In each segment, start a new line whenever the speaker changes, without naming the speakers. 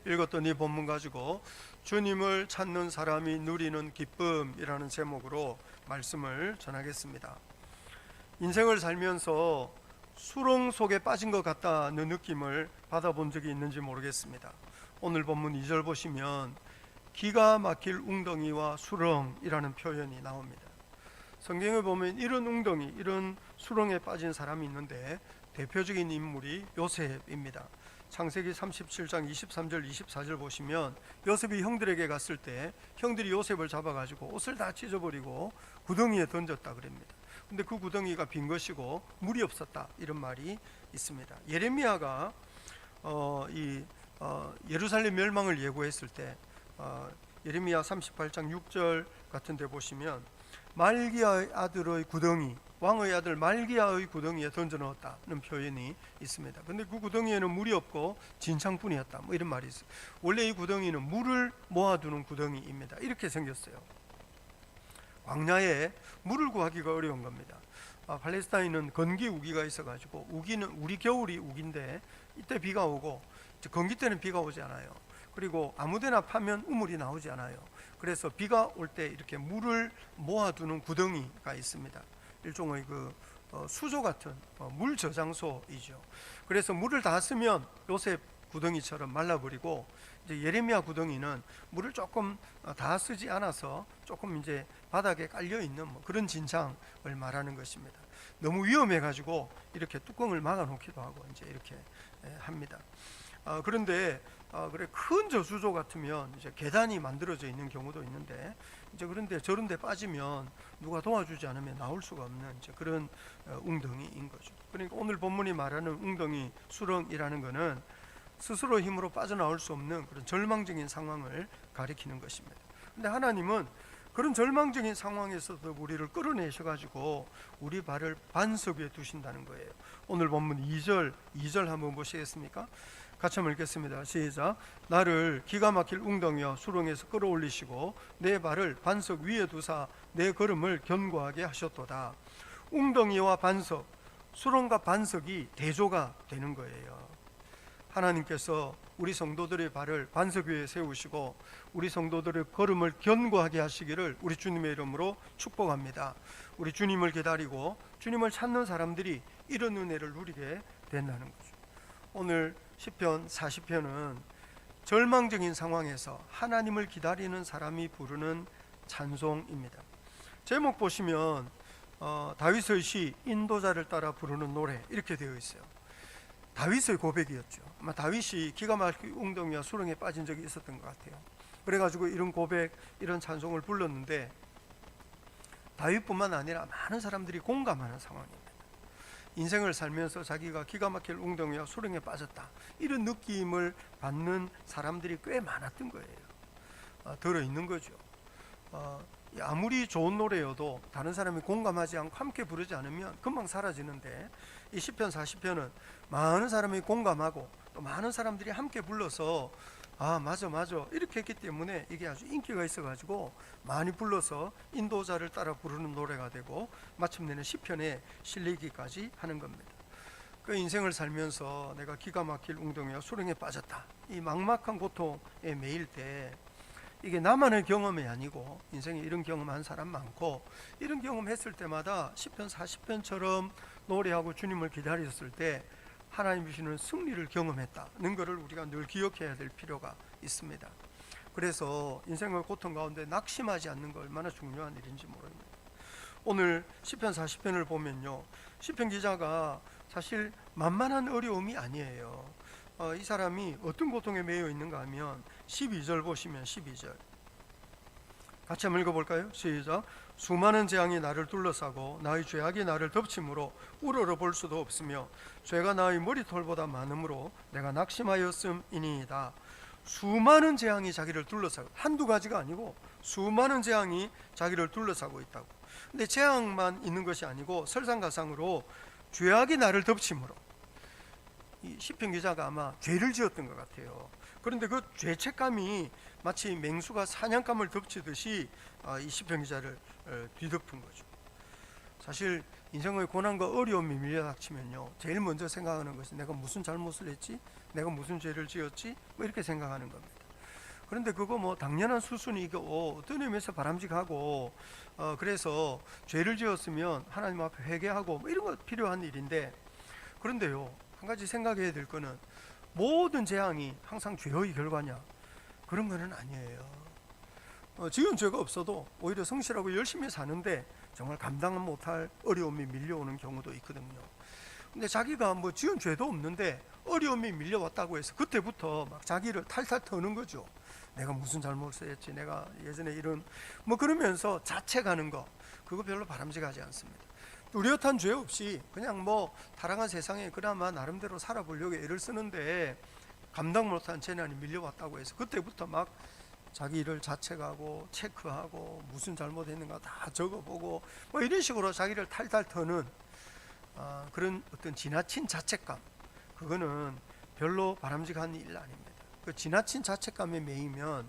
읽었던 이 본문 가지고 주님을 찾는 사람이 누리는 기쁨이라는 제목으로 말씀을 전하겠습니다. 인생을 살면서 수렁 속에 빠진 것 같다는 느낌을 받아본 적이 있는지 모르겠습니다. 오늘 본문 2절 보시면 기가 막힐 웅덩이와 수렁이라는 표현이 나옵니다. 성경에 보면 이런 웅덩이, 이런 수렁에 빠진 사람이 있는데 대표적인 인물이 요셉입니다. 창세기 37장 23절 24절 보시면 요셉이 형들에게 갔을 때 형들이 요셉을 잡아가지고 옷을 다 찢어버리고 구덩이에 던졌다 그럽니다. 근데 그 구덩이가 빈 것이고 물이 없었다, 이런 말이 있습니다. 예레미야가 예루살렘 멸망을 예고했을 때 예레미야 38장 6절 같은 데 보시면 말기야의 아들의 구덩이, 왕의 아들 말기야의 구덩이에 던져 넣었다는 표현이 있습니다. 근데 그 구덩이에는 물이 없고 진창뿐이었다, 뭐 이런 말이 있어요. 원래 이 구덩이는 물을 모아두는 구덩이입니다. 이렇게 생겼어요. 광야에 물을 구하기가 어려운 겁니다. 팔레스타인은 건기 우기가 있어가지고, 우기는 우리 겨울이 우기인데 이때 비가 오고 건기 때는 비가 오지 않아요. 그리고 아무데나 파면 우물이 나오지 않아요. 그래서 비가 올 때 이렇게 물을 모아두는 구덩이가 있습니다. 일종의 수조 같은 물 저장소이죠. 그래서 물을 다 쓰면 요셉 구덩이처럼 말라버리고, 이제 예레미야 구덩이는 물을 조금 다 쓰지 않아서 조금 이제 바닥에 깔려 있는 그런 진창을 말하는 것입니다. 너무 위험해 가지고 이렇게 뚜껑을 막아 놓기도 하고 이제 이렇게 합니다. 그런데 그래 큰 저수조 같으면 이제 계단이 만들어져 있는 경우도 있는데, 이제 그런데 저런 데 빠지면 누가 도와주지 않으면 나올 수가 없는 이제 그런 웅덩이인 거죠. 그러니까 오늘 본문이 말하는 웅덩이, 수렁이라는 것은 스스로 힘으로 빠져나올 수 없는 그런 절망적인 상황을 가리키는 것입니다. 근데 하나님은 그런 절망적인 상황에서도 우리를 끌어내셔가지고 우리 발을 반석 위에 두신다는 거예요. 오늘 본문 2절 한번 보시겠습니까? 같이 한번 읽겠습니다. 시작. 나를 기가 막힐 웅덩이와 수렁에서 끌어올리시고 내 발을 반석 위에 두사 내 걸음을 견고하게 하셨도다. 웅덩이와 반석, 수렁과 반석이 대조가 되는 거예요. 하나님께서 우리 성도들의 발을 반석 위에 세우시고 우리 성도들의 걸음을 견고하게 하시기를 우리 주님의 이름으로 축복합니다. 우리 주님을 기다리고 주님을 찾는 사람들이 이런 은혜를 누리게 된다는 거죠. 오늘 시편 40편은 절망적인 상황에서 하나님을 기다리는 사람이 부르는 찬송입니다. 제목 보시면 다윗의 시 인도자를 따라 부르는 노래, 이렇게 되어 있어요. 다윗의 고백이었죠. 아마 다윗이 기가 막힌 웅덩이와 수렁에 빠진 적이 있었던 것 같아요. 그래가지고 이런 고백, 이런 찬송을 불렀는데 다윗뿐만 아니라 많은 사람들이 공감하는 상황입니다. 인생을 살면서 자기가 기가 막힐 웅덩이와 수렁에 빠졌다, 이런 느낌을 받는 사람들이 꽤 많았던 거예요. 들어있는 거죠. 아무리 좋은 노래여도 다른 사람이 공감하지 않고 함께 부르지 않으면 금방 사라지는데, 이 시편 40편은 많은 사람이 공감하고 또 많은 사람들이 함께 불러서 맞아 이렇게 했기 때문에 이게 아주 인기가 있어가지고 많이 불러서 인도자를 따라 부르는 노래가 되고 마침내는 시편에 실리기까지 하는 겁니다. 그 인생을 살면서 내가 기가 막힐 웅덩이와 수렁에 빠졌다, 이 막막한 고통에 매일 때 이게 나만의 경험이 아니고 인생에 이런 경험한 사람 많고, 이런 경험했을 때마다 시편 40편처럼 노래하고 주님을 기다렸을 때 하나님 주시는 승리를 경험했다는 것을 우리가 늘 기억해야 될 필요가 있습니다. 그래서 인생의 고통 가운데 낙심하지 않는 거 얼마나 중요한 일인지 모릅니다. 오늘 시편 40편을 보면요, 시편 기자가 사실 만만한 어려움이 아니에요. 이 사람이 어떤 고통에 매여 있는가 하면 12절 보시면 12절 같이 한번 읽어볼까요? 시작. 수많은 재앙이 나를 둘러싸고 나의 죄악이 나를 덮침으로 우러러 볼 수도 없으며 죄가 나의 머리털보다 많으므로 내가 낙심하였음이니이다. 수많은 재앙이 자기를 둘러싸고, 한두 가지가 아니고 수많은 재앙이 자기를 둘러싸고 있다고. 근데 재앙만 있는 것이 아니고 설상가상으로 죄악이 나를 덮침으로, 이 시편 기자가 아마 죄를 지었던 것 같아요. 그런데 그 죄책감이 마치 맹수가 사냥감을 덮치듯이 이 시편 기자를 뒤덮은 거죠. 사실 인생의 고난과 어려움이 밀려닥치면요, 제일 먼저 생각하는 것이 내가 무슨 잘못을 했지? 내가 무슨 죄를 지었지? 뭐 이렇게 생각하는 겁니다. 그런데 그거 뭐 당연한 수순이고 어떤 의미에서 바람직하고 그래서 죄를 지었으면 하나님 앞에 회개하고 뭐 이런 거 필요한 일인데, 그런데요, 한 가지 생각해야 될 거는 모든 재앙이 항상 죄의 결과냐? 그런 거는 아니에요. 지은 죄가 없어도 오히려 성실하고 열심히 사는데 정말 감당 못할 어려움이 밀려오는 경우도 있거든요. 근데 자기가 뭐 지은 죄도 없는데 어려움이 밀려왔다고 해서 그때부터 막 자기를 탈탈 터는 거죠. 내가 무슨 잘못을 했지, 내가 예전에 이런 뭐 그러면서 자책하는 거, 그거 별로 바람직하지 않습니다. 뚜렷한 죄 없이 그냥 뭐 타락한 세상에 그나마 나름대로 살아보려고 애를 쓰는데 감당 못한 재난이 밀려왔다고 해서 그때부터 막 자기를 자책하고 체크하고 무슨 잘못했는가 다 적어보고 뭐 이런 식으로 자기를 탈탈 터는 그런 어떤 지나친 자책감, 그거는 별로 바람직한 일 아닙니다. 그 지나친 자책감에 매이면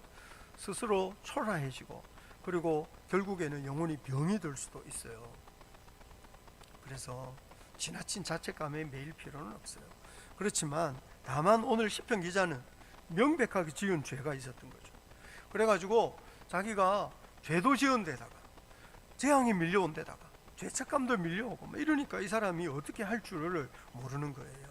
스스로 초라해지고 그리고 결국에는 영혼이 병이 들 수도 있어요. 그래서 지나친 자책감에 매일 필요는 없어요. 그렇지만 다만 오늘 시편 기자는 명백하게 지은 죄가 있었던 거죠. 그래가지고 자기가 죄도 지은 데다가 재앙이 밀려온 데다가 죄책감도 밀려오고 뭐 이러니까 이 사람이 어떻게 할 줄을 모르는 거예요.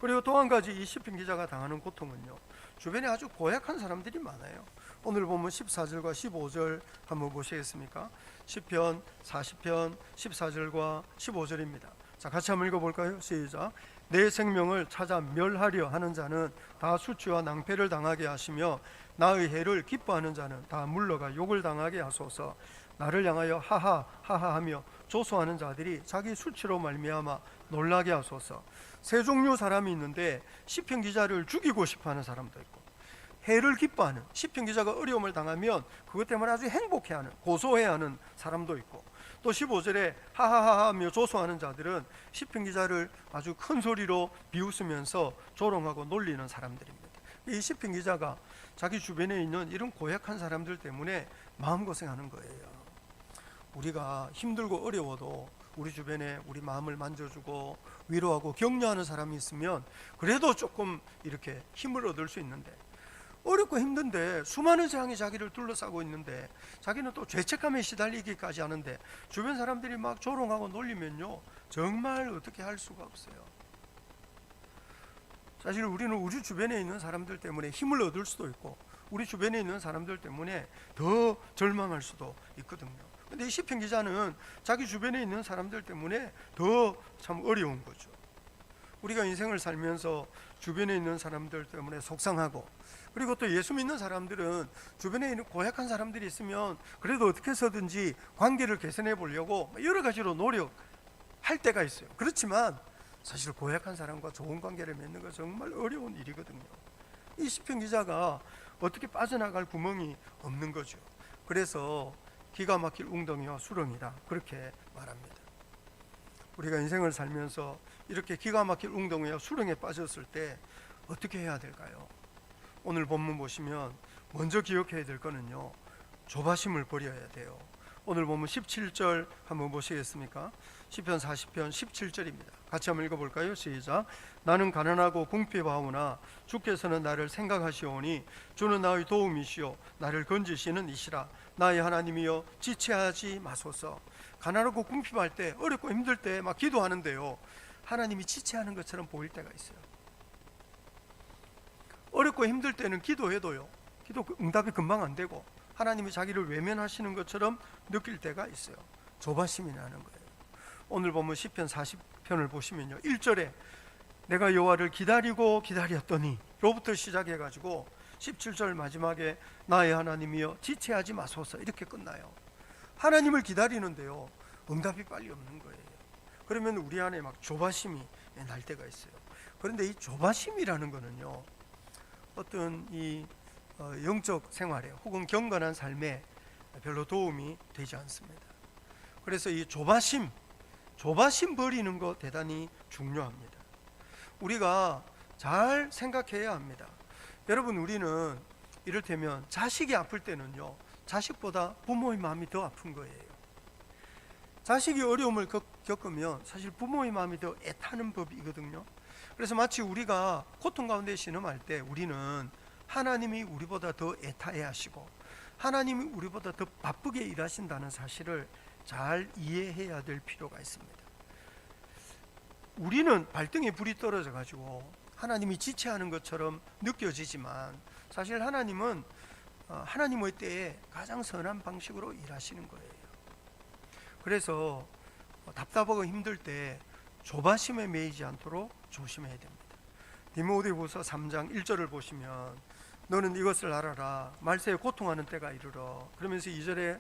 그리고 또 한 가지 이 시편 기자가 당하는 고통은요, 주변에 아주 고약한 사람들이 많아요. 오늘 보면 14절과 15절 한번 보시겠습니까? 시편 40편 14절과 15절입니다. 자, 같이 한번 읽어볼까요? 시작. 내 생명을 찾아 멸하려 하는 자는 다 수치와 낭패를 당하게 하시며 나의 해를 기뻐하는 자는 다 물러가 욕을 당하게 하소서. 나를 향하여 하하 하하 하며 조소하는 자들이 자기 수치로 말미암아 놀라게 하소서. 세 종류 사람이 있는데 시편 기자를 죽이고 싶어하는 사람도 있고, 해를 기뻐하는, 시편 기자가 어려움을 당하면 그것 때문에 아주 행복해하는, 고소해하는 사람도 있고, 또 15절에 하하하 하며 조소하는 자들은 시편 기자를 아주 큰 소리로 비웃으면서 조롱하고 놀리는 사람들입니다. 이 시편 기자가 자기 주변에 있는 이런 고약한 사람들 때문에 마음고생하는 거예요. 우리가 힘들고 어려워도 우리 주변에 우리 마음을 만져주고 위로하고 격려하는 사람이 있으면 그래도 조금 이렇게 힘을 얻을 수 있는데, 어렵고 힘든데 수많은 재앙이 자기를 둘러싸고 있는데 자기는 또 죄책감에 시달리기까지 하는데 주변 사람들이 막 조롱하고 놀리면요, 정말 어떻게 할 수가 없어요. 사실 우리는 우리 주변에 있는 사람들 때문에 힘을 얻을 수도 있고 우리 주변에 있는 사람들 때문에 더 절망할 수도 있거든요. 근데 이 시편 기자는 자기 주변에 있는 사람들 때문에 더 참 어려운 거죠. 우리가 인생을 살면서 주변에 있는 사람들 때문에 속상하고, 그리고 또 예수 믿는 사람들은 주변에 있는 고약한 사람들이 있으면 그래도 어떻게 해서든지 관계를 개선해 보려고 여러 가지로 노력할 때가 있어요. 그렇지만 사실 고약한 사람과 좋은 관계를 맺는 건 정말 어려운 일이거든요. 이 시편 기자가 어떻게 빠져나갈 구멍이 없는 거죠. 그래서 기가 막힐 웅덩이와 수렁이다, 그렇게 말합니다. 우리가 인생을 살면서 이렇게 기가 막힐 웅덩이와 수렁에 빠졌을 때 어떻게 해야 될까요? 오늘 본문 보시면 먼저 기억해야 될 거는요, 조바심을 버려야 돼요. 오늘 보면 17절 한번 보시겠습니까? 시편 40편 17절입니다. 같이 한번 읽어볼까요? 시작. 나는 가난하고 궁핍하오나 주께서는 나를 생각하시오니 주는 나의 도움이시오 나를 건지시는 이시라. 나의 하나님이여 지체하지 마소서. 가난하고 궁핍할 때, 어렵고 힘들 때 막 기도하는데요, 하나님이 지체하는 것처럼 보일 때가 있어요. 어렵고 힘들 때는 기도해도요, 기도 응답이 금방 안 되고 하나님이 자기를 외면하시는 것처럼 느낄 때가 있어요. 조바심이 나는 거예요. 오늘 보면 시편 40편을 보시면요, 1절에 내가 여호와를 기다리고 기다렸더니 로부터 시작해가지고 17절 마지막에 나의 하나님이여 지체하지 마소서, 이렇게 끝나요. 하나님을 기다리는데요, 응답이 빨리 없는 거예요. 그러면 우리 안에 막 조바심이 날 때가 있어요. 그런데 이 조바심이라는 거는요, 어떤 이 영적 생활에 혹은 경건한 삶에 별로 도움이 되지 않습니다. 그래서 이 조바심 버리는 거 대단히 중요합니다. 우리가 잘 생각해야 합니다. 여러분, 우리는 이를테면 자식이 아플 때는요, 자식보다 부모의 마음이 더 아픈 거예요. 자식이 어려움을 겪으면 사실 부모의 마음이 더 애타는 법이거든요. 그래서 마치 우리가 고통 가운데 신음할 때 우리는 하나님이 우리보다 더 애타해 하시고 하나님이 우리보다 더 바쁘게 일하신다는 사실을 잘 이해해야 될 필요가 있습니다. 우리는 발등에 불이 떨어져 가지고 하나님이 지체하는 것처럼 느껴지지만 사실 하나님은 하나님의 때에 가장 선한 방식으로 일하시는 거예요. 그래서 답답하고 힘들 때 조바심에 매이지 않도록 조심해야 됩니다. 디모데후서 3장 1절을 보시면 너는 이것을 알아라 말세에 고통하는 때가 이르러, 그러면서 2절에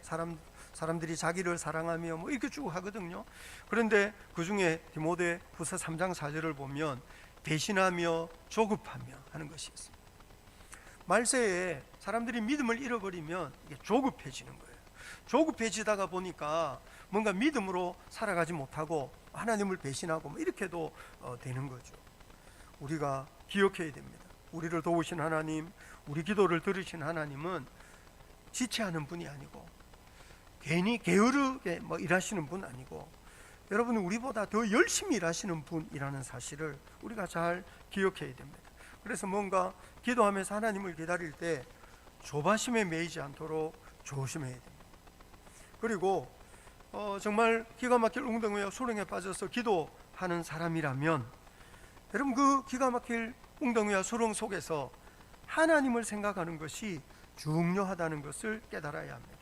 사람들이 자기를 사랑하며 뭐 이렇게 쭉 하거든요. 그런데 그 중에 디모데후서 3장 4절을 보면 배신하며 조급하며 하는 것이 있습니다. 말세에 사람들이 믿음을 잃어버리면 이게 조급해지는 거예요. 조급해지다가 보니까 뭔가 믿음으로 살아가지 못하고 하나님을 배신하고 뭐 이렇게도 되는 거죠. 우리가 기억해야 됩니다. 우리를 도우신 하나님, 우리 기도를 들으신 하나님은 지체하는 분이 아니고 괜히 게으르게 뭐 일하시는 분 아니고 여러분 우리보다 더 열심히 일하시는 분이라는 사실을 우리가 잘 기억해야 됩니다. 그래서 뭔가 기도하면서 하나님을 기다릴 때 조바심에 매이지 않도록 조심해야 됩니다. 그리고 정말 기가 막힐 웅덩이와 수렁에 빠져서 기도하는 사람이라면 여러분 그 기가 막힐 웅덩이와 수렁 속에서 하나님을 생각하는 것이 중요하다는 것을 깨달아야 합니다.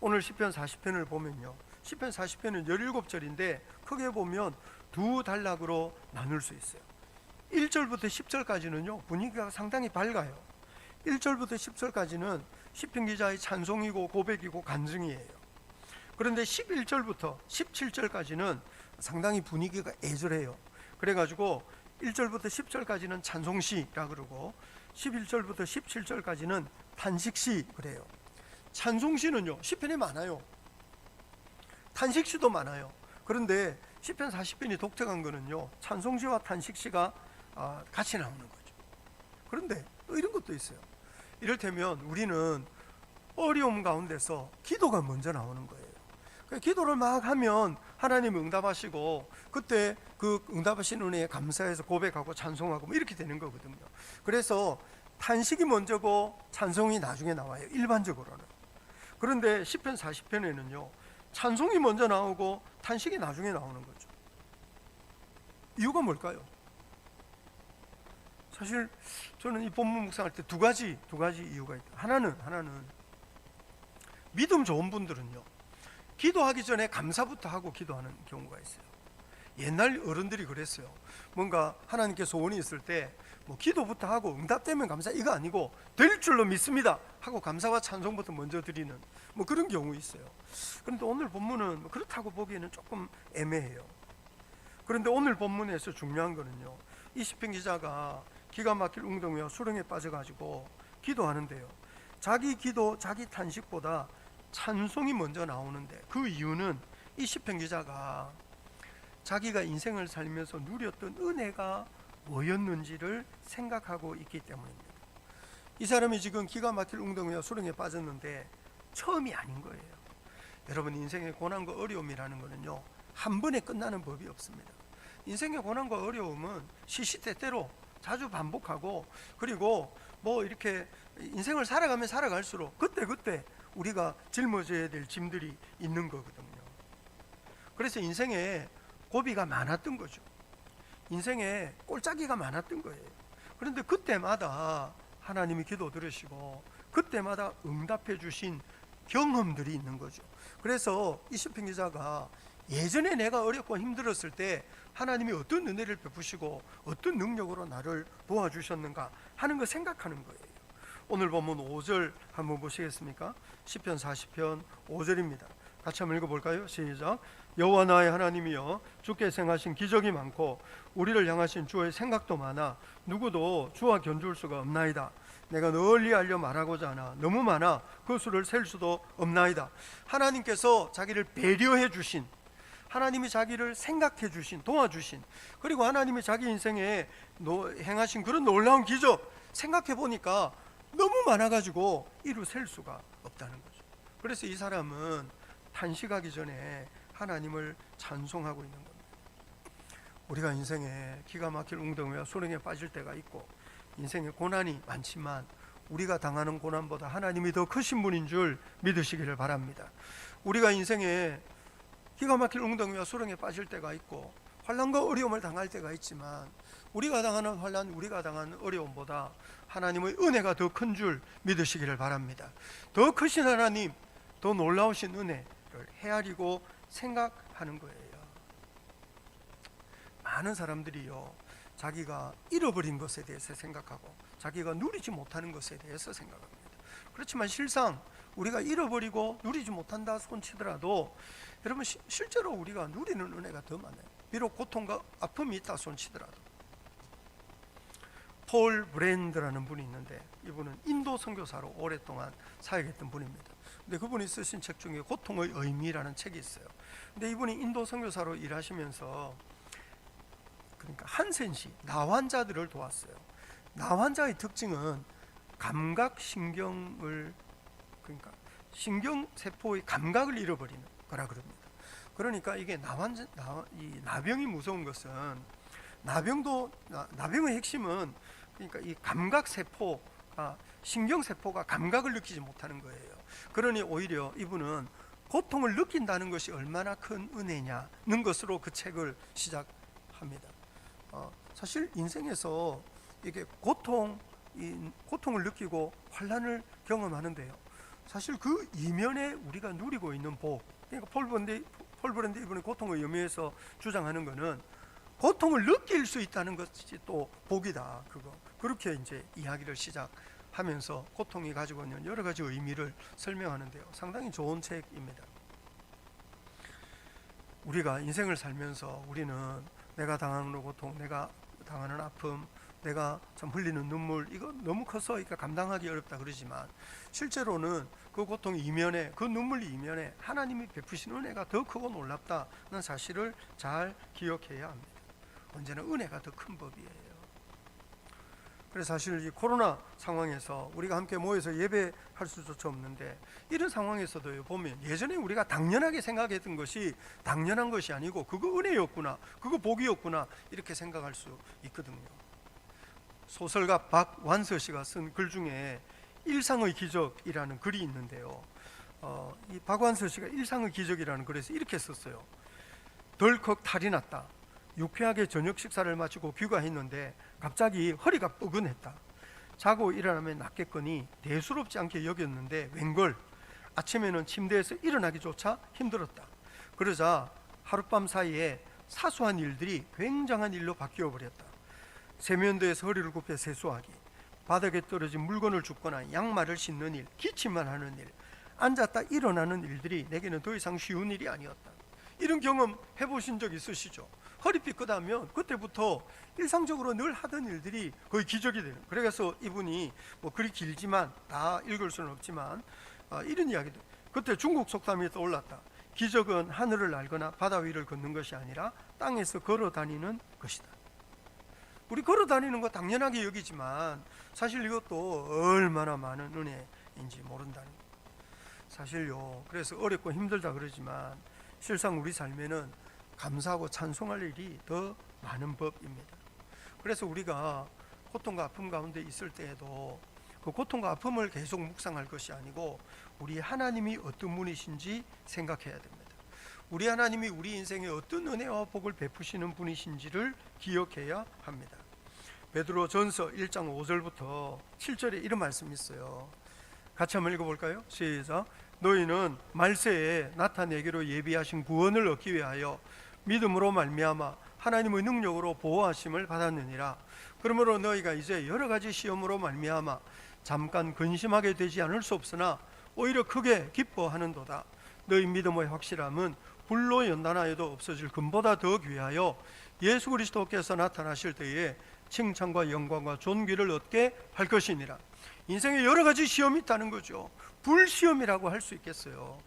오늘 시편 40편을 보면요, 시편 40편은 17절인데 크게 보면 두 단락으로 나눌 수 있어요. 1절부터 10절까지는요 분위기가 상당히 밝아요. 1절부터 10절까지는 시편 기자의 찬송이고 고백이고 간증이에요. 그런데 11절부터 17절까지는 상당히 분위기가 애절해요. 그래가지고 1절부터 10절까지는 찬송시라 그러고 11절부터 17절까지는 탄식시 그래요. 찬송시는요 시편에 많아요. 탄식시도 많아요. 그런데 시편 40편이 독특한 거는요 찬송시와 탄식시가 같이 나오는 거죠. 그런데 또 이런 것도 있어요. 이를테면 우리는 어려움 가운데서 기도가 먼저 나오는 거예요. 기도를 막 하면 하나님 응답하시고 그때 그 응답하신 은혜에 감사해서 고백하고 찬송하고 뭐 이렇게 되는 거거든요. 그래서 탄식이 먼저고 찬송이 나중에 나와요, 일반적으로는. 그런데 시편 40편에는요 찬송이 먼저 나오고 탄식이 나중에 나오는 거죠. 이유가 뭘까요? 사실 저는 이 본문 묵상할 때 두 가지 이유가 있다. 하나는 믿음 좋은 분들은요 기도하기 전에 감사부터 하고 기도하는 경우가 있어요. 옛날 어른들이 그랬어요. 뭔가 하나님께 소원이 있을 때 뭐 기도부터 하고 응답되면 감사 이거 아니고 될 줄로 믿습니다 하고 감사와 찬송부터 먼저 드리는 뭐 그런 경우 있어요. 그런데 오늘 본문은 그렇다고 보기에는 조금 애매해요. 그런데 오늘 본문에서 중요한 거는요 이 시편 기자가 기가 막힐 웅덩이와 수렁에 빠져가지고 기도하는데요 자기 기도 자기 탄식보다 찬송이 먼저 나오는데 그 이유는 이 시편 기자가 자기가 인생을 살면서 누렸던 은혜가 뭐였는지를 생각하고 있기 때문입니다. 이 사람이 지금 기가 막힐 웅덩이와 수렁에 빠졌는데 처음이 아닌 거예요. 여러분 인생의 고난과 어려움이라는 거는요 한 번에 끝나는 법이 없습니다. 인생의 고난과 어려움은 시시때때로 자주 반복하고 그리고 뭐 이렇게 인생을 살아가면 살아갈수록 그때 우리가 짊어져야 될 짐들이 있는 거거든요. 그래서 인생에 고비가 많았던 거죠. 인생에 꼴짜기가 많았던 거예요. 그런데 그때마다 하나님이 기도 들으시고 그때마다 응답해 주신 경험들이 있는 거죠. 그래서 이 시편 기자가 예전에 내가 어렵고 힘들었을 때 하나님이 어떤 은혜를 베푸시고 어떤 능력으로 나를 도와주셨는가 하는 거 생각하는 거예요. 오늘 본문 5절 한번 보시겠습니까? 시편 40편 5절입니다. 같이 한번 읽어볼까요? 시작. 여호와 나의 하나님이여 주께 행하신 기적이 많고 우리를 향하신 주의 생각도 많아 누구도 주와 견줄 수가 없나이다. 내가 널리 알려 말하고자 하나 너무 많아 그 수를 셀 수도 없나이다. 하나님께서 자기를 배려해 주신, 하나님이 자기를 생각해 주신, 도와주신, 그리고 하나님이 자기 인생에 행하신 그런 놀라운 기적 생각해 보니까 너무 많아가지고 이루 셀 수가 없다는 거죠. 그래서 이 사람은 탄식하기 전에 하나님을 찬송하고 있는 겁니다. 우리가 인생에 기가 막힐 웅덩이와 수렁에 빠질 때가 있고 인생에 고난이 많지만 우리가 당하는 고난보다 하나님이 더 크신 분인 줄 믿으시기를 바랍니다. 우리가 인생에 기가 막힐 웅덩이와 수렁에 빠질 때가 있고 환난과 어려움을 당할 때가 있지만 우리가 당하는 환난, 우리가 당하는 어려움보다 하나님의 은혜가 더 큰 줄 믿으시기를 바랍니다. 더 크신 하나님, 더 놀라우신 은혜를 헤아리고 생각하는 거예요. 많은 사람들이요, 자기가 잃어버린 것에 대해서 생각하고 자기가 누리지 못하는 것에 대해서 생각합니다. 그렇지만 실상 우리가 잃어버리고 누리지 못한다 손치더라도 여러분 실제로 우리가 누리는 은혜가 더 많아요. 비록 고통과 아픔이 있다 손치더라도. 폴 브랜드라는 분이 있는데 이분은 인도 선교사로 오랫동안 사역했던 분입니다. 근데 그분이 쓰신 책 중에 고통의 의미라는 책이 있어요. 근데 이분이 인도 선교사로 일하시면서 그러니까 한센시 나환자들을 도왔어요. 나환자의 특징은 감각신경을, 그러니까 신경세포의 감각을 잃어버리는 거라 그럽니다. 그러니까 이게 이 나병이 무서운 것은 나병의 핵심은 그러니까 이 감각세포가, 신경세포가 감각을 느끼지 못하는 거예요. 그러니 오히려 이분은 고통을 느낀다는 것이 얼마나 큰 은혜냐는 것으로 그 책을 시작합니다. 사실 인생에서 이게 고통을 느끼고 환난을 경험하는데요, 사실 그 이면에 우리가 누리고 있는 복, 그러니까 폴 브랜드 이분의 고통의 의미에서 주장하는 것은 고통을 느낄 수 있다는 것이 또 복이다. 그렇게 이제 이야기를 시작하면서 고통이 가지고 있는 여러 가지 의미를 설명하는데요, 상당히 좋은 책입니다. 우리가 인생을 살면서 우리는 내가 당하는 고통, 내가 당하는 아픔, 내가 참 흘리는 눈물, 이거 너무 커서 이거 감당하기 어렵다 그러지만 실제로는 그 고통 이면에, 그 눈물 이면에 하나님이 베푸신 은혜가 더 크고 놀랍다는 사실을 잘 기억해야 합니다. 언제나 은혜가 더 큰 법이에요. 그래서 사실 이 코로나 상황에서 우리가 함께 모여서 예배할 수조차 없는데, 이런 상황에서도 보면 예전에 우리가 당연하게 생각했던 것이 당연한 것이 아니고 그거 은혜였구나, 그거 복이었구나, 이렇게 생각할 수 있거든요. 소설가 박완서 씨가 쓴 글 중에 일상의 기적이라는 글이 있는데요, 이 박완서 씨가 일상의 기적이라는 글에서 이렇게 썼어요. 덜컥 탈이 났다. 유쾌하게 저녁 식사를 마치고 귀가했는데 갑자기 허리가 뻐근했다. 자고 일어나면 낫겠거니 대수롭지 않게 여겼는데 웬걸 아침에는 침대에서 일어나기조차 힘들었다. 그러자 하룻밤 사이에 사소한 일들이 굉장한 일로 바뀌어 버렸다. 세면대에서 허리를 굽혀 세수하기, 바닥에 떨어진 물건을 줍거나 양말을 신는 일, 기침만 하는 일, 앉았다 일어나는 일들이 내게는 더 이상 쉬운 일이 아니었다. 이런 경험 해보신 적 있으시죠? 허리 삐끗하면 그때부터 일상적으로 늘 하던 일들이 거의 기적이 되는. 그래서 이분이 뭐 글이 길지만 다 읽을 수는 없지만 이런 이야기도, 그때 중국 속담이 떠올랐다. 기적은 하늘을 날거나 바다 위를 걷는 것이 아니라 땅에서 걸어 다니는 것이다. 우리 걸어 다니는 거 당연하게 여기지만 사실 이것도 얼마나 많은 은혜인지 모른다는 거. 사실요, 그래서 어렵고 힘들다 그러지만 실상 우리 삶에는 감사하고 찬송할 일이 더 많은 법입니다. 그래서 우리가 고통과 아픔 가운데 있을 때에도 그 고통과 아픔을 계속 묵상할 것이 아니고 우리 하나님이 어떤 분이신지 생각해야 됩니다. 우리 하나님이 우리 인생에 어떤 은혜와 복을 베푸시는 분이신지를 기억해야 합니다. 베드로 전서 1장 5절부터 7절에 이런 말씀이 있어요. 같이 한번 읽어볼까요? 시작. 너희는 말세에 나타내기로 예비하신 구원을 얻기 위하여 믿음으로 말미암아 하나님의 능력으로 보호하심을 받았느니라. 그러므로 너희가 이제 여러 가지 시험으로 말미암아 잠깐 근심하게 되지 않을 수 없으나 오히려 크게 기뻐하는도다. 너희 믿음의 확실함은 불로 연단하여도 없어질 금보다 더 귀하여 예수 그리스도께서 나타나실 때에 칭찬과 영광과 존귀를 얻게 할 것이니라. 인생에 여러 가지 시험이 있다는 거죠. 불시험이라고 할 수 있겠어요.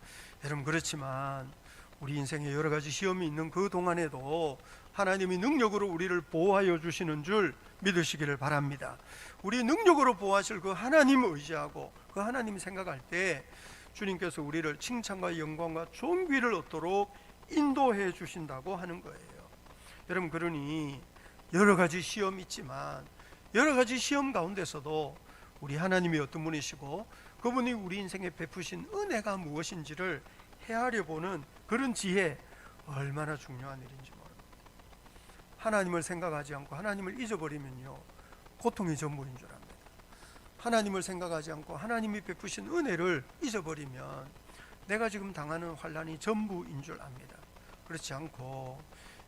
여러분, 그렇지만 우리 인생에 여러 가지 시험이 있는 그 동안에도 하나님이 능력으로 우리를 보호하여 주시는 줄 믿으시기를 바랍니다. 우리 능력으로 보호하실 그 하나님을 의지하고 그 하나님 생각할 때 주님께서 우리를 칭찬과 영광과 존귀를 얻도록 인도해 주신다고 하는 거예요. 여러분, 그러니 여러 가지 시험이 있지만 여러 가지 시험 가운데서도 우리 하나님이 어떤 분이시고 그분이 우리 인생에 베푸신 은혜가 무엇인지를 헤아려 보는 그런 지혜, 얼마나 중요한 일인지 모릅니다. 하나님을 생각하지 않고 하나님을 잊어버리면요, 고통이 전부인 줄 압니다. 하나님을 생각하지 않고 하나님이 베푸신 은혜를 잊어버리면 내가 지금 당하는 환난이 전부인 줄 압니다. 그렇지 않고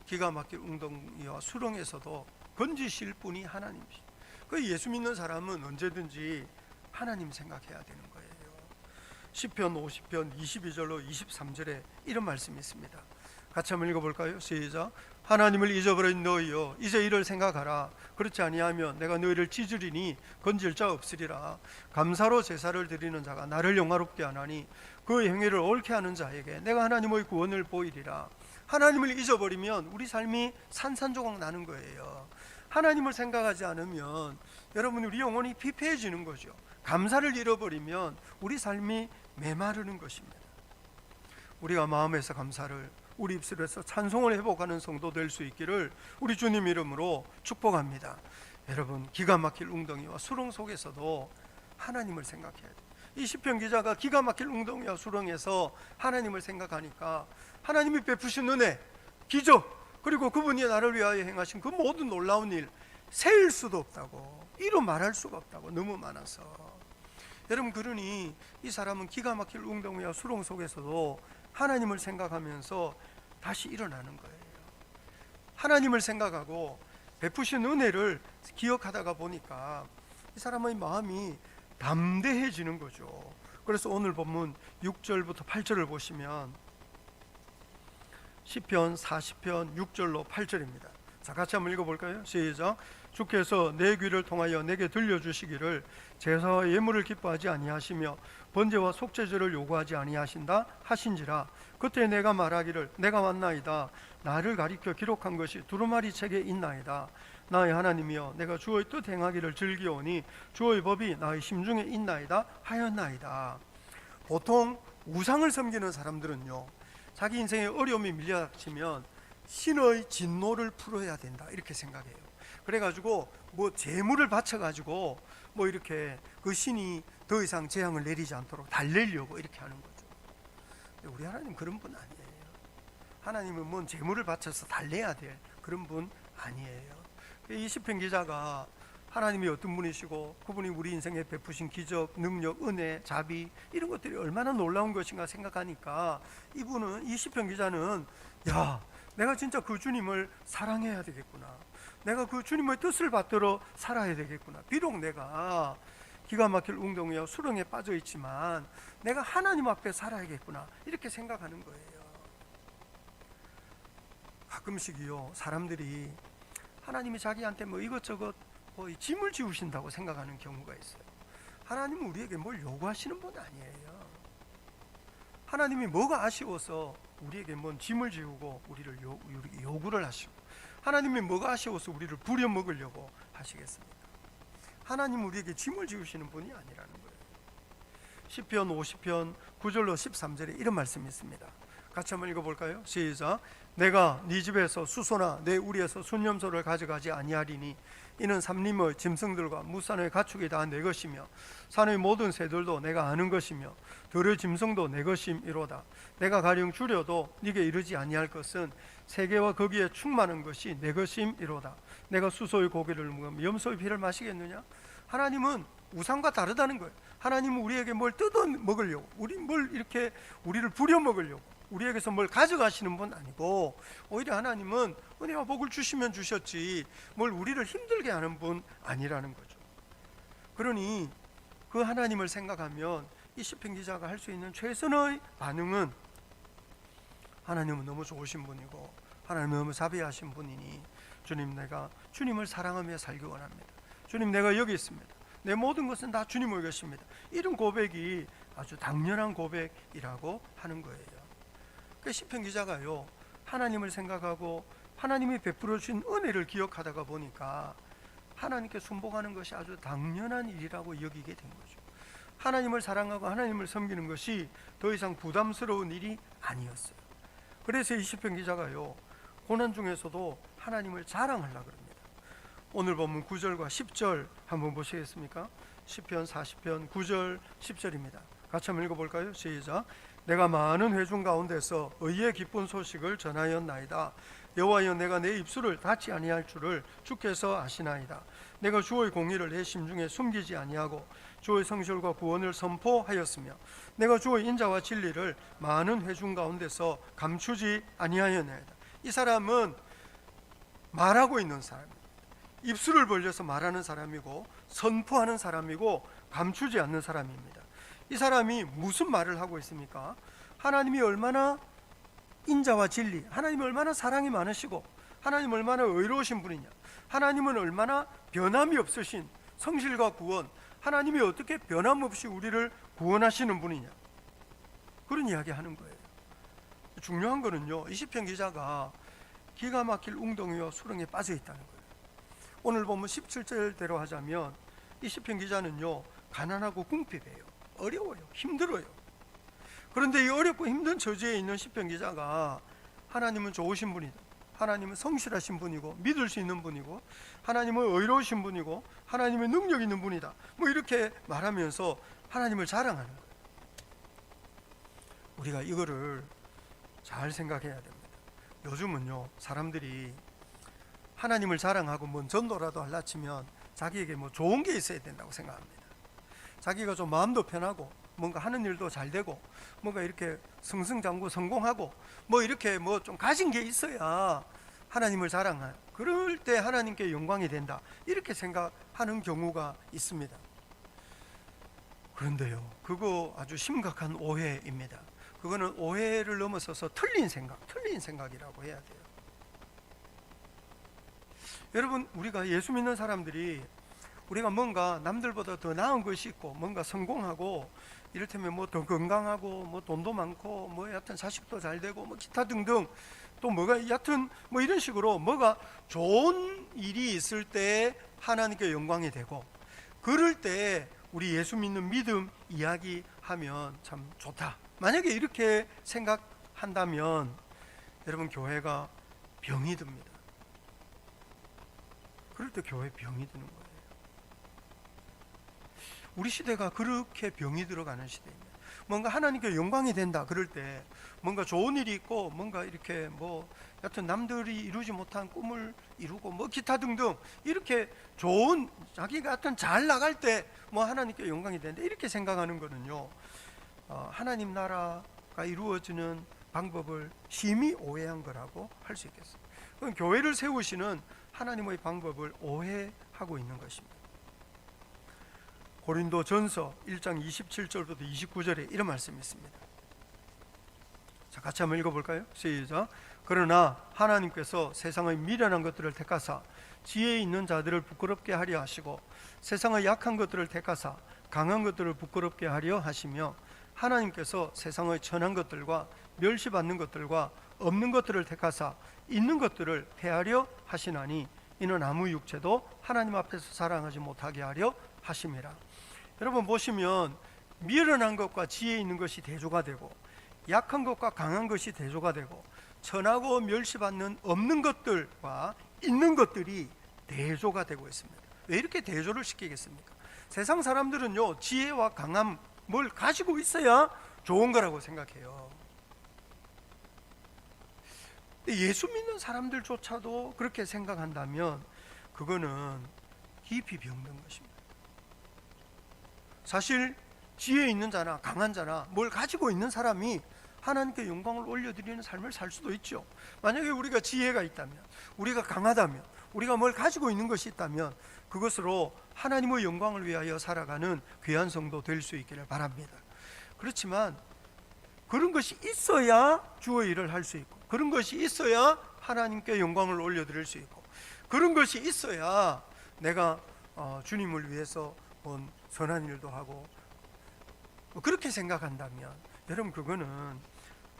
기가 막힐 웅덩이와 수렁에서도 건지실 분이 하나님이시. 그 예수 믿는 사람은 언제든지 하나님 생각해야 되는 거예요. 시편 50편 22절로 23절에 이런 말씀이 있습니다. 같이 한번 읽어볼까요? 시작. 하나님을 잊어버린 너희여, 이제 이를 생각하라. 그렇지 아니하면 내가 너희를 찢으리니 건질 자 없으리라. 감사로 제사를 드리는 자가 나를 영화롭게 하나니 그 행위를 옳게 하는 자에게 내가 하나님의 구원을 보이리라. 하나님을 잊어버리면 우리 삶이 산산조각 나는 거예요. 하나님을 생각하지 않으면 여러분, 우리 영혼이 피폐해지는 거죠. 감사를 잃어버리면 우리 삶이 메마르는 것입니다. 우리가 마음에서 감사를, 우리 입술에서 찬송을 회복하는 성도 될 수 있기를 우리 주님 이름으로 축복합니다. 여러분, 기가 막힐 웅덩이와 수렁 속에서도 하나님을 생각해야 돼요. 이 시편 기자가 기가 막힐 웅덩이와 수렁에서 하나님을 생각하니까 하나님이 베푸신 은혜, 기적, 그리고 그분이 나를 위하여 행하신 그 모든 놀라운 일, 세일 수도 없다고, 이루 말할 수가 없다고, 너무 많아서. 여러분, 그러니 이 사람은 기가 막힐 웅덩이와 수렁 속에서도 하나님을 생각하면서 다시 일어나는 거예요. 하나님을 생각하고 베푸신 은혜를 기억하다가 보니까 이 사람의 마음이 담대해지는 거죠. 그래서 오늘 본문 6절부터 8절을 보시면 시편 40편 6절로 8절입니다. 자, 같이 한번 읽어볼까요? 시작. 주께서 내 귀를 통하여 내게 들려주시기를 제사와 예물을 기뻐하지 아니하시며 번제와 속죄제를 요구하지 아니하신다 하신지라. 그때 내가 말하기를 내가 왔나이다. 나를 가리켜 기록한 것이 두루마리 책에 있나이다. 나의 하나님이여, 내가 주의 뜻 행하기를 즐기오니 주의 법이 나의 심중에 있나이다 하였나이다. 보통 우상을 섬기는 사람들은요, 자기 인생에 어려움이 밀려닥치면 신의 진노를 풀어야 된다 이렇게 생각해요. 그래가지고 뭐 재물을 바쳐가지고 뭐 이렇게 그 신이 더 이상 재앙을 내리지 않도록 달래려고 이렇게 하는 거죠. 근데 우리 하나님 그런 분 아니에요. 하나님은 뭔 재물을 바쳐서 달래야 될 그런 분 아니에요. 이 시편 기자가 하나님이 어떤 분이시고 그분이 우리 인생에 베푸신 기적, 능력, 은혜, 자비, 이런 것들이 얼마나 놀라운 것인가 생각하니까 이분은, 이 시편 기자는, 야, 내가 진짜 그 주님을 사랑해야 되겠구나, 내가 그 주님의 뜻을 받들어 살아야 되겠구나, 비록 내가 기가 막힐 웅덩이와 수렁에 빠져 있지만 내가 하나님 앞에 살아야겠구나, 이렇게 생각하는 거예요. 가끔씩이요, 사람들이 하나님이 자기한테 뭐 이것저것 짐을 지우신다고 생각하는 경우가 있어요. 하나님은 우리에게 뭘 요구하시는 분 아니에요. 하나님이 뭐가 아쉬워서 우리에게 뭔 짐을 지우고 우리를 요구를 하시고, 하나님이 뭐가 아쉬워서 우리를 부려먹으려고 하시겠습니까? 하나님은 우리에게 짐을 지우시는 분이 아니라는 거예요. 시편 50편 9절로 13절에 이런 말씀이 있습니다. 같이 한번 읽어볼까요? 시작. 내가 네 집에서 수소나 내 우리에서 순념소를 가져가지 아니하리니 이는 산림의 짐승들과 무산의 가축이 다 내 것이며 산의 모든 새들도 내가 아는 것이며 들의 짐승도 내 것임이로다. 내가 가령 줄여도 네게 이르지 아니할 것은 세계와 거기에 충만한 것이 내 것임이로다. 내가 수소의 고기를 먹으며 염소의 피를 마시겠느냐? 하나님은 우상과 다르다는 거예요. 하나님은 우리에게 뭘 뜯어 먹으려고, 뭘 이렇게 우리를 부려 먹으려고, 우리에게서 뭘 가져가시는 분 아니고, 오히려 하나님은 은혜와 복을 주시면 주셨지 뭘 우리를 힘들게 하는 분 아니라는 거죠. 그러니 그 하나님을 생각하면 이 시편 기자가 할 수 있는 최선의 반응은, 하나님은 너무 좋으신 분이고 하나님은 너무 자비하신 분이니 주님, 내가 주님을 사랑하며 살기 원합니다. 주님, 내가 여기 있습니다. 내 모든 것은 다 주님의 것입니다. 이런 고백이 아주 당연한 고백이라고 하는 거예요. 그 시편 기자가요, 하나님을 생각하고 하나님이 베풀어 주신 은혜를 기억하다가 보니까 하나님께 순복하는 것이 아주 당연한 일이라고 여기게 된 거죠. 하나님을 사랑하고 하나님을 섬기는 것이 더 이상 부담스러운 일이 아니었어요. 그래서 이 시편 기자가요, 고난 중에서도 하나님을 자랑하려고 그럽니다. 오늘 본문 9절과 10절 한번 보시겠습니까? 시편 40편 9절 10절입니다. 같이 한번 읽어볼까요? 시작. 내가 많은 회중 가운데서 의의 기쁜 소식을 전하였나이다. 여호와여, 내가 내 입술을 닫지 아니할 줄을 주께서 아시나이다. 내가 주의 공의를 내 심중에 숨기지 아니하고 주의 성실과 구원을 선포하였으며 내가 주의 인자와 진리를 많은 회중 가운데서 감추지 아니하였나이다. 이 사람은 말하고 있는 사람입니다. 입술을 벌려서 말하는 사람이고 선포하는 사람이고 감추지 않는 사람입니다. 이 사람이 무슨 말을 하고 있습니까? 하나님이 얼마나 인자와 진리, 하나님이 얼마나 사랑이 많으시고 하나님 얼마나 의로우신 분이냐, 하나님은 얼마나 변함이 없으신 성실과 구원, 하나님이 어떻게 변함없이 우리를 구원하시는 분이냐, 그런 이야기 하는 거예요. 중요한 거는요, 이 시편 기자가 기가 막힐 웅덩이와 수렁에 빠져 있다는 거예요. 오늘 보면 17절대로 하자면 이 시편 기자는요, 가난하고 궁핍해요. 어려워요. 힘들어요. 그런데 이 어렵고 힘든 처지에 있는 시편 기자가 하나님은 좋으신 분이다, 하나님은 성실하신 분이고 믿을 수 있는 분이고 하나님은 의로우신 분이고 하나님의 능력 있는 분이다, 뭐 이렇게 말하면서 하나님을 자랑하는 거예요. 우리가 이거를 잘 생각해야 됩니다. 요즘은요, 사람들이 하나님을 자랑하고 뭔 전도라도 하려 치면 자기에게 뭐 좋은 게 있어야 된다고 생각합니다. 자기가 좀 마음도 편하고 뭔가 하는 일도 잘 되고 뭔가 이렇게 승승장구 성공하고 뭐 이렇게 뭐 좀 가진 게 있어야 하나님을 자랑하는, 그럴 때 하나님께 영광이 된다, 이렇게 생각하는 경우가 있습니다. 그런데요, 그거 아주 심각한 오해입니다. 그거는 오해를 넘어서서 틀린 생각이라고 해야 돼요. 여러분, 우리가 예수 믿는 사람들이 우리가 뭔가 남들보다 더 나은 것이 있고 뭔가 성공하고 이를테면 뭐 더 건강하고 뭐 돈도 많고 뭐 여하튼 자식도 잘 되고 뭐 기타 등등 또 뭐가 여하튼 뭐 이런 식으로 뭐가 좋은 일이 있을 때 하나님께 영광이 되고, 그럴 때 우리 예수 믿는 믿음 이야기하면 참 좋다, 만약에 이렇게 생각한다면 여러분, 교회가 병이 듭니다. 그럴 때 교회 병이 드는 거예요. 우리 시대가 그렇게 병이 들어가는 시대입니다. 뭔가 하나님께 영광이 된다 그럴 때 뭔가 좋은 일이 있고 뭔가 이렇게 뭐 여튼 남들이 이루지 못한 꿈을 이루고 뭐 기타 등등 이렇게 좋은, 자기가 하여튼 잘 나갈 때 뭐 하나님께 영광이 된다, 이렇게 생각하는 거는요, 하나님 나라가 이루어지는 방법을 심히 오해한 거라고 할 수 있겠습니다. 그럼 교회를 세우시는 하나님의 방법을 오해하고 있는 것입니다. 고린도 전서 1장 27절부터 29절에 이런 말씀이 있습니다. 자, 같이 한번 읽어볼까요? 시작. 그러나 하나님께서 세상의 미련한 것들을 택하사 지혜 있는 자들을 부끄럽게 하려 하시고 세상의 약한 것들을 택하사 강한 것들을 부끄럽게 하려 하시며 하나님께서 세상의 천한 것들과 멸시받는 것들과 없는 것들을 택하사 있는 것들을 폐하려 하시나니 이는 아무 육체도 하나님 앞에서 자랑하지 못하게 하려 하심이라. 여러분 보시면 미련한 것과 지혜 있는 것이 대조가 되고 약한 것과 강한 것이 대조가 되고 천하고 멸시받는 없는 것들과 있는 것들이 대조가 되고 있습니다. 왜 이렇게 대조를 시키겠습니까? 세상 사람들은요, 지혜와 강함 뭘 가지고 있어야 좋은 거라고 생각해요. 예수 믿는 사람들조차도 그렇게 생각한다면 그거는 깊이 병든 것입니다. 사실 지혜 있는 자나 강한 자나 뭘 가지고 있는 사람이 하나님께 영광을 올려드리는 삶을 살 수도 있죠. 만약에 우리가 지혜가 있다면, 우리가 강하다면, 우리가 뭘 가지고 있는 것이 있다면 그것으로 하나님의 영광을 위하여 살아가는 귀한 성도 될 수 있기를 바랍니다. 그렇지만 그런 것이 있어야 주의 일을 할 수 있고, 그런 것이 있어야 하나님께 영광을 올려드릴 수 있고, 그런 것이 있어야 내가 주님을 위해서 뭔 선한 일도 하고, 그렇게 생각한다면 여러분, 그거는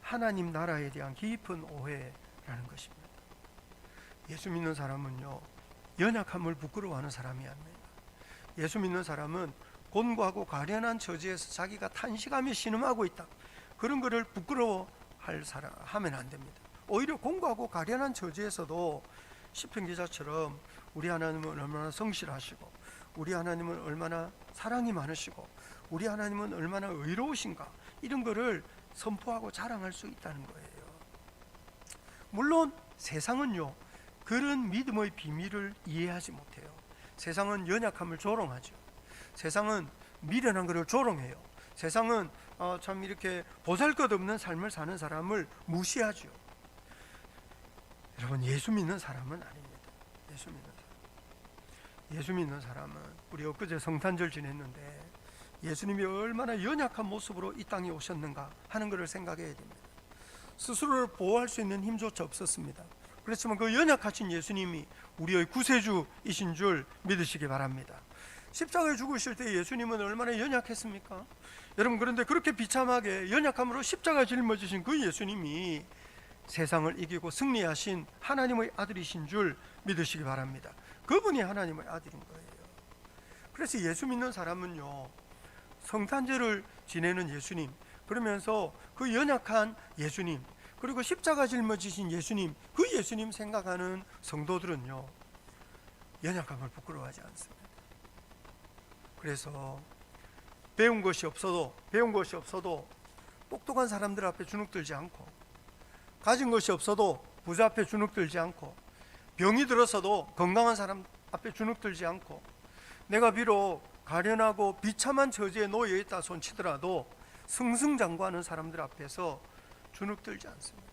하나님 나라에 대한 깊은 오해라는 것입니다. 예수 믿는 사람은요, 연약함을 부끄러워하는 사람이 아닙니다. 예수 믿는 사람은 곤고하고 가련한 처지에서 자기가 탄식하며 신음하고 있다, 그런 것을 부끄러워하지 하면 안 됩니다. 오히려 공고하고 가련한 처지에서도 시편 기자처럼 우리 하나님은 얼마나 성실하시고, 우리 하나님은 얼마나 사랑이 많으시고, 우리 하나님은 얼마나 의로우신가, 이런 거를 선포하고 자랑할 수 있다는 거예요. 물론 세상은요, 그런 믿음의 비밀을 이해하지 못해요. 세상은 연약함을 조롱하죠. 세상은 미련한 것을 조롱해요. 세상은 참 이렇게 보잘것없는 삶을 사는 사람을 무시하죠. 여러분, 예수 믿는 사람은 아닙니다. 예수 믿는 사람은, 우리 엊그제 성탄절 지냈는데 예수님이 얼마나 연약한 모습으로 이 땅에 오셨는가 하는 것을 생각해야 됩니다. 스스로를 보호할 수 있는 힘조차 없었습니다. 그렇지만 그 연약하신 예수님이 우리의 구세주이신 줄 믿으시기 바랍니다. 십자가에 죽으실 때 예수님은 얼마나 연약했습니까? 여러분, 그런데 그렇게 비참하게 연약함으로 십자가에 짊어지신 그 예수님이 세상을 이기고 승리하신 하나님의 아들이신 줄 믿으시기 바랍니다. 그분이 하나님의 아들인 거예요. 그래서 예수 믿는 사람은요, 성탄절을 지내는 예수님, 그러면서 그 연약한 예수님, 그리고 십자가 짊어지신 예수님, 그 예수님 생각하는 성도들은요, 연약함을 부끄러워하지 않습니다. 그래서 배운 것이 없어도 똑똑한 사람들 앞에 주눅들지 않고, 가진 것이 없어도 부자 앞에 주눅들지 않고, 병이 들어서도 건강한 사람 앞에 주눅들지 않고, 내가 비록 가련하고 비참한 처지에 놓여 있다 손치더라도 승승장구하는 사람들 앞에서 주눅들지 않습니다.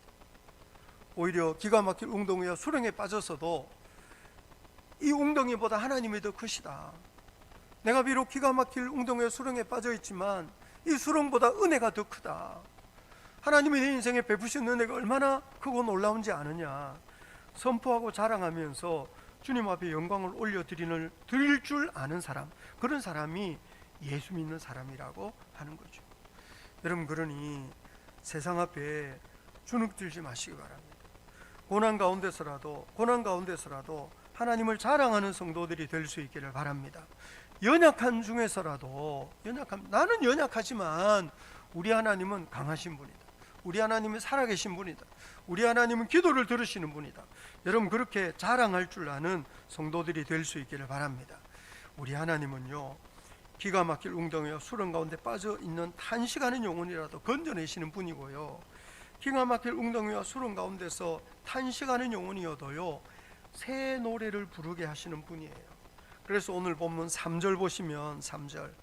오히려 기가 막힐 웅덩이와 수렁에 빠져서도 이 웅덩이보다 하나님이 더 크시다. 내가 비록 기가 막힐 웅덩이와 수렁에 빠져 있지만 이 수렁보다 은혜가 더 크다. 하나님이 내 인생에 베푸신 은혜가 얼마나 크고 놀라운지 아느냐, 선포하고 자랑하면서 주님 앞에 영광을 드릴 줄 아는 사람, 그런 사람이 예수 믿는 사람이라고 하는 거죠. 여러분, 그러니 세상 앞에 주눅들지 마시기 바랍니다. 고난 가운데서라도 하나님을 자랑하는 성도들이 될 수 있기를 바랍니다. 연약한 중에서라도, 나는 연약하지만 우리 하나님은 강하신 분이다. 우리 하나님은 살아계신 분이다. 우리 하나님은 기도를 들으시는 분이다. 여러분, 그렇게 자랑할 줄 아는 성도들이 될 수 있기를 바랍니다. 우리 하나님은요, 기가 막힐 웅덩이와 수렁 가운데 빠져 있는 탄식하는 영혼이라도 건져내시는 분이고요, 기가 막힐 웅덩이와 수렁 가운데서 탄식하는 영혼이어도요, 새 노래를 부르게 하시는 분이에요. 그래서 오늘 본문 3절 보시면, 3절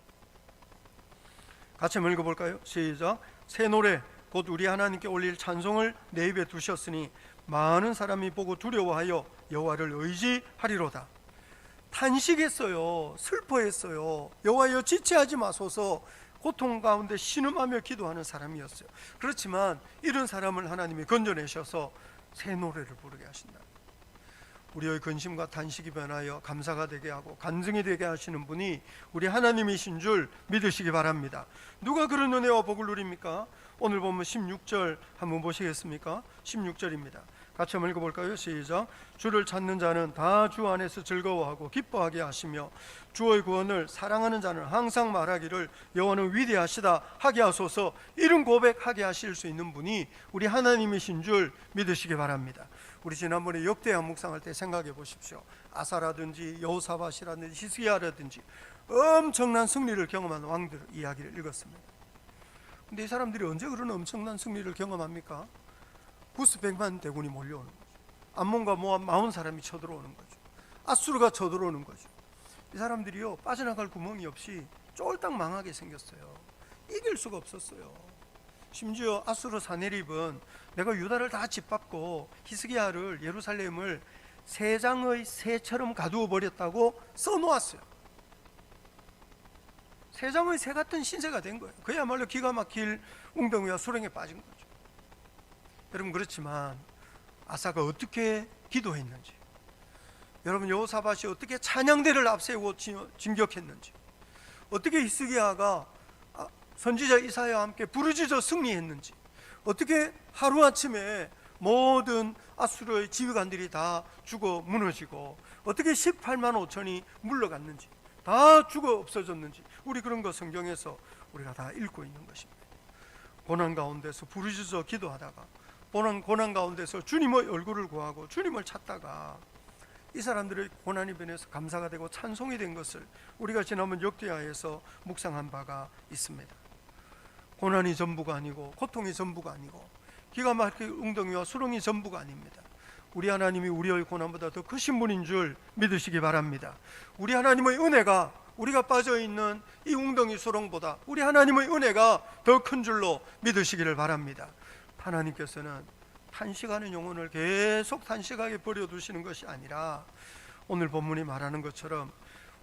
같이 한번 읽어볼까요? 시작. 새 노래 곧 우리 하나님께 올릴 찬송을 내 입에 두셨으니 많은 사람이 보고 두려워하여 여호와를 의지하리로다. 탄식했어요. 슬퍼했어요. 여호와여 지체하지 마소서, 고통 가운데 신음하며 기도하는 사람이었어요. 그렇지만 이런 사람을 하나님이 건져내셔서 새 노래를 부르게 하신다. 우리의 근심과 탄식이 변하여 감사가 되게 하고 간증이 되게 하시는 분이 우리 하나님이신 줄 믿으시기 바랍니다. 누가 그런 은혜와 복을 누립니까? 오늘 보면 16절 한번 보시겠습니까? 16절입니다. 같이 한번 읽어볼까요? 시작. 주를 찾는 자는 다 주 안에서 즐거워하고 기뻐하게 하시며 주의 구원을 사랑하는 자는 항상 말하기를 여호와는 위대하시다 하게 하소서. 이런 고백하게 하실 수 있는 분이 우리 하나님이신 줄 믿으시기 바랍니다. 우리 지난번에 역대하 묵상할 때 생각해 보십시오. 아사라든지 여호사밧이라든지 히스기야라든지 엄청난 승리를 경험한 왕들 이야기를 읽었습니다. 근데 이 사람들이 언제 그런 엄청난 승리를 경험합니까? 구스 100만 대군이 몰려오는 거죠. 암몬과 모압 40사람이 쳐들어오는 거죠. 아수르가 쳐들어오는 거죠. 이 사람들이요, 빠져나갈 구멍이 없이 쫄딱 망하게 생겼어요. 이길 수가 없었어요. 심지어 아수르 사네립은 내가 유다를 다 짓밟고 히스기야를, 예루살렘을 새장의 새처럼 가두어 버렸다고 써놓았어요. 새장의 새 같은 신세가 된 거예요. 그야말로 기가 막힐 웅덩이와 수렁에 빠진 거죠. 여러분, 그렇지만 아사가 어떻게 기도했는지, 여러분 여호사밧이 어떻게 찬양대를 앞세우고 진격했는지, 어떻게 히스기야가 선지자 이사야와 함께 부르짖어 승리했는지, 어떻게 하루아침에 모든 아수르의 지휘관들이 다 죽어 무너지고 어떻게 18만 5천이 물러갔는지, 다 죽어 없어졌는지, 우리 그런 거 성경에서 우리가 다 읽고 있는 것입니다. 고난 가운데서 부르짖어 기도하다가 고난 가운데서 주님의 얼굴을 구하고 주님을 찾다가 이 사람들의 고난이 변해서 감사가 되고 찬송이 된 것을 우리가 지난번 역대하에서 묵상한 바가 있습니다. 고난이 전부가 아니고 고통이 전부가 아니고 기가 막힌 웅덩이와 수렁이 전부가 아닙니다. 우리 하나님이 우리의 고난보다 더 크신 분인 줄 믿으시기 바랍니다. 우리 하나님의 은혜가 우리가 빠져있는 이 웅덩이 수렁보다 우리 하나님의 은혜가 더 큰 줄로 믿으시기를 바랍니다. 하나님께서는 탄식하는 영혼을 계속 탄식하게 버려두시는 것이 아니라 오늘 본문이 말하는 것처럼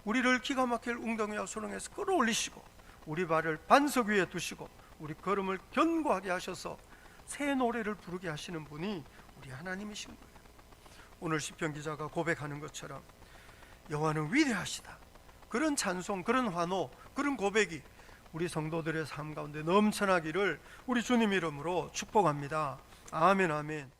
우리를 기가 막힐 웅덩이와 수렁에서 끌어올리시고 우리 발을 반석 위에 두시고 우리 걸음을 견고하게 하셔서 새 노래를 부르게 하시는 분이 우리 하나님이신 거예요. 오늘 시편 기자가 고백하는 것처럼 여호와는 위대하시다. 그런 찬송, 그런 환호, 그런 고백이 우리 성도들의 삶 가운데 넘쳐나기를 우리 주님 이름으로 축복합니다. 아멘, 아멘.